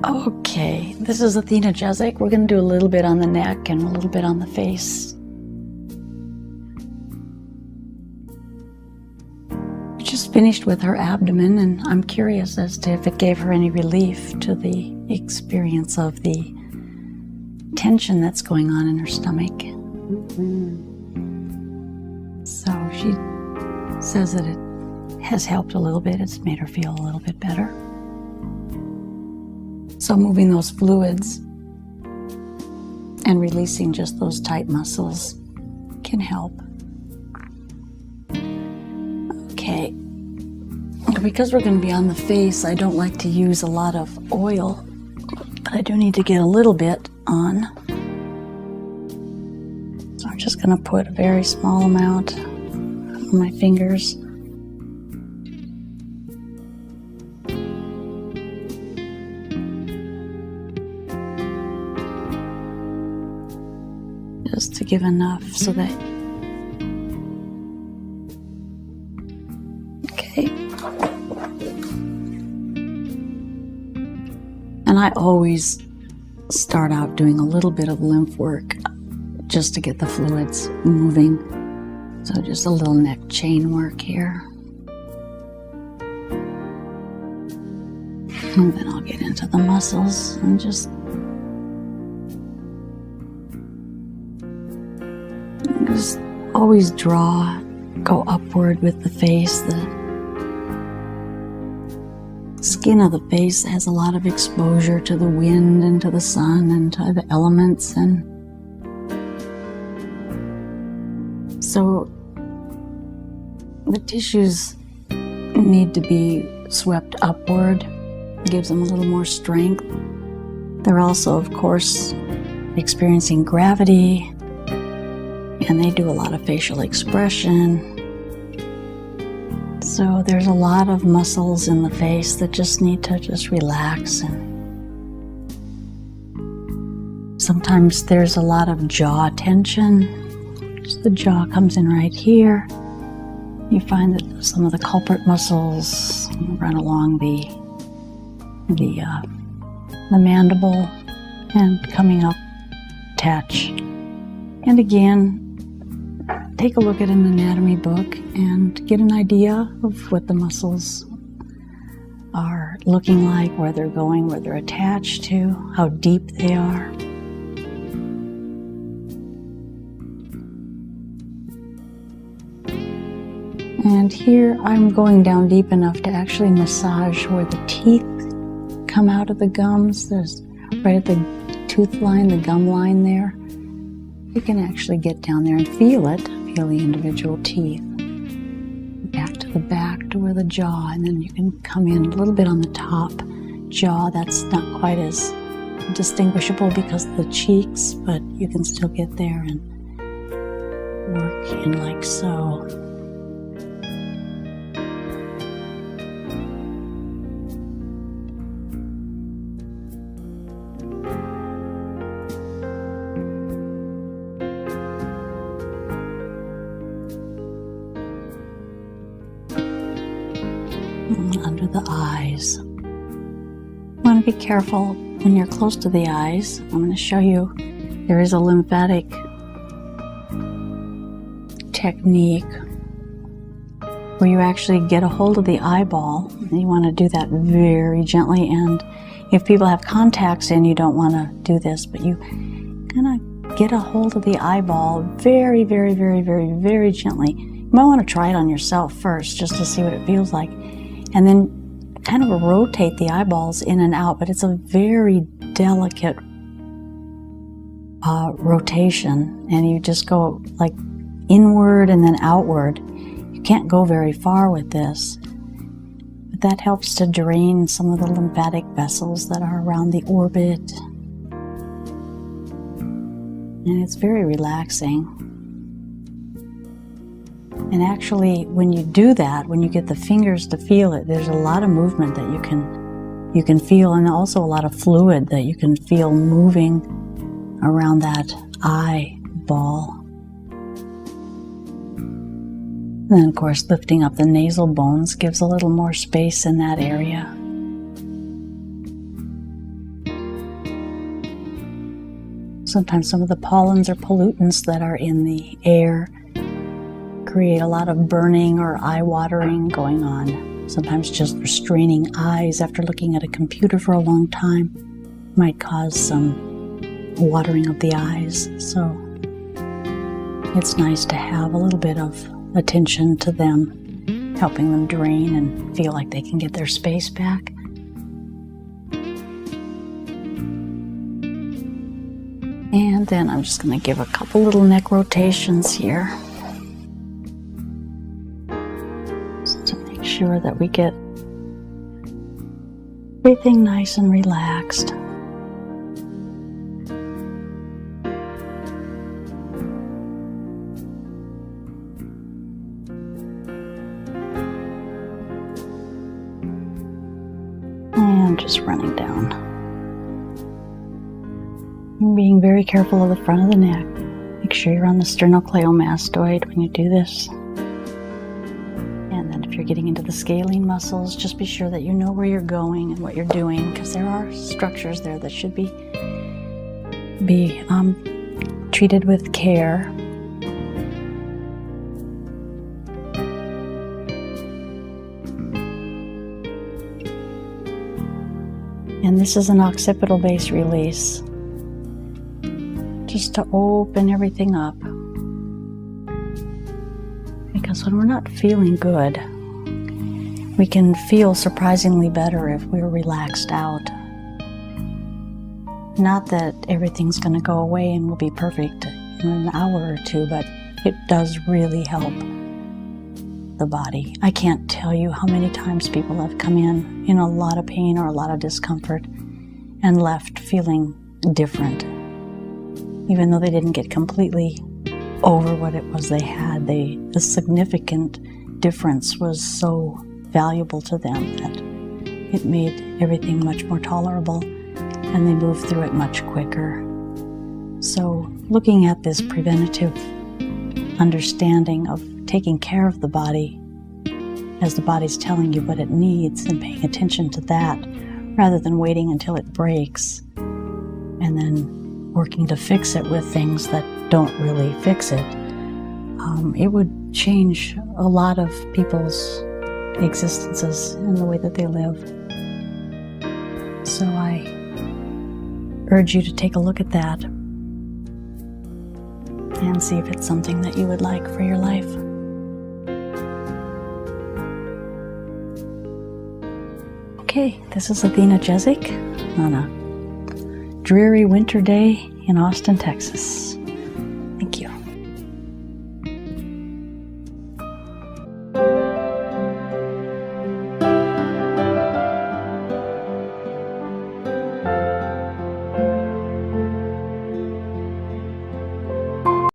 Okay, this is Athena Jezik. We're going to do a little bit on the neck and a little bit on the face. We just finished with her abdomen, and I'm curious as to if it gave her any relief to the experience of the tension that's going on in her stomach. So she says that it has helped a little bit. It's made her feel a little bit better. So moving those fluids and releasing just those tight muscles can help. Okay, because we're going to be on the face, I don't like to use a lot of oil, but I do need to get a little bit on. So I'm just going to put a very small amount on my fingers. Just to give enough so that, okay. And I always start out doing a little bit of lymph work just to get the fluids moving. So just a little neck chain work here. And then I'll get into the muscles and just always go upward with the face. The skin of the face has a lot of exposure to the wind and to the sun and to the elements, and so the tissues need to be swept upward. It gives them a little more strength. They're also, of course, experiencing gravity, and they do a lot of facial expression. So there's a lot of muscles in the face that just need to just relax. And sometimes there's a lot of jaw tension. Just the jaw comes in right here. You find that some of the culprit muscles run along the mandible and coming up, attach. And again, take a look at an anatomy book and get an idea of what the muscles are looking like, where they're going, where they're attached to, how deep they are. And here I'm going down deep enough to actually massage where the teeth come out of the gums. There's right at the tooth line, the gum line there. You can actually get down there and feel it, feel the individual teeth. Back to the back to where the jaw, and then you can come in a little bit on the top jaw. That's not quite as distinguishable because of the cheeks, but you can still get there and work in like so. Under the eyes. You want to be careful when you're close to the eyes. I'm going to show you there is a lymphatic technique where you actually get a hold of the eyeball. And you want to do that very gently, and if people have contacts in, you don't want to do this, but you kind of get a hold of the eyeball very, very, very, very, very gently. You might want to try it on yourself first just to see what it feels like. And then kind of rotate the eyeballs in and out, but it's a very delicate rotation, and you just go like inward and then outward. You can't go very far with this, but that helps to drain some of the lymphatic vessels that are around the orbit, and it's very relaxing. And actually, when you do that, when you get the fingers to feel it, there's a lot of movement that you can feel, and also a lot of fluid that you can feel moving around that eyeball. And then, of course, lifting up the nasal bones gives a little more space in that area. Sometimes some of the pollens or pollutants that are in the air create a lot of burning or eye watering going on. Sometimes just restraining eyes after looking at a computer for a long time might cause some watering of the eyes. So it's nice to have a little bit of attention to them, helping them drain and feel like they can get their space back. And then I'm just going to give a couple little neck rotations here, just to make sure that we get everything nice and relaxed. And just running down. Being very careful of the front of the neck. Make sure you're on the sternocleidomastoid when you do this. And then if you're getting into the scalene muscles, just be sure that you know where you're going and what you're doing, because there are structures there that should be treated with care. And this is an occipital base release, just to open everything up. Because when we're not feeling good, we can feel surprisingly better if we're relaxed out. Not that everything's going to go away and we'll be perfect in an hour or two, but it does really help the body. I can't tell you how many times people have come in a lot of pain or a lot of discomfort and left feeling different. Even though they didn't get completely over what it was they had, the significant difference was so valuable to them that it made everything much more tolerable, and they moved through it much quicker. So looking at this preventative understanding of taking care of the body as the body's telling you what it needs and paying attention to that rather than waiting until it breaks and then working to fix it with things that don't really fix it, it would change a lot of people's existences and the way that they live. So I urge you to take a look at that and see if it's something that you would like for your life. Okay, this is Athena Jezik on a dreary winter day in Austin, Texas.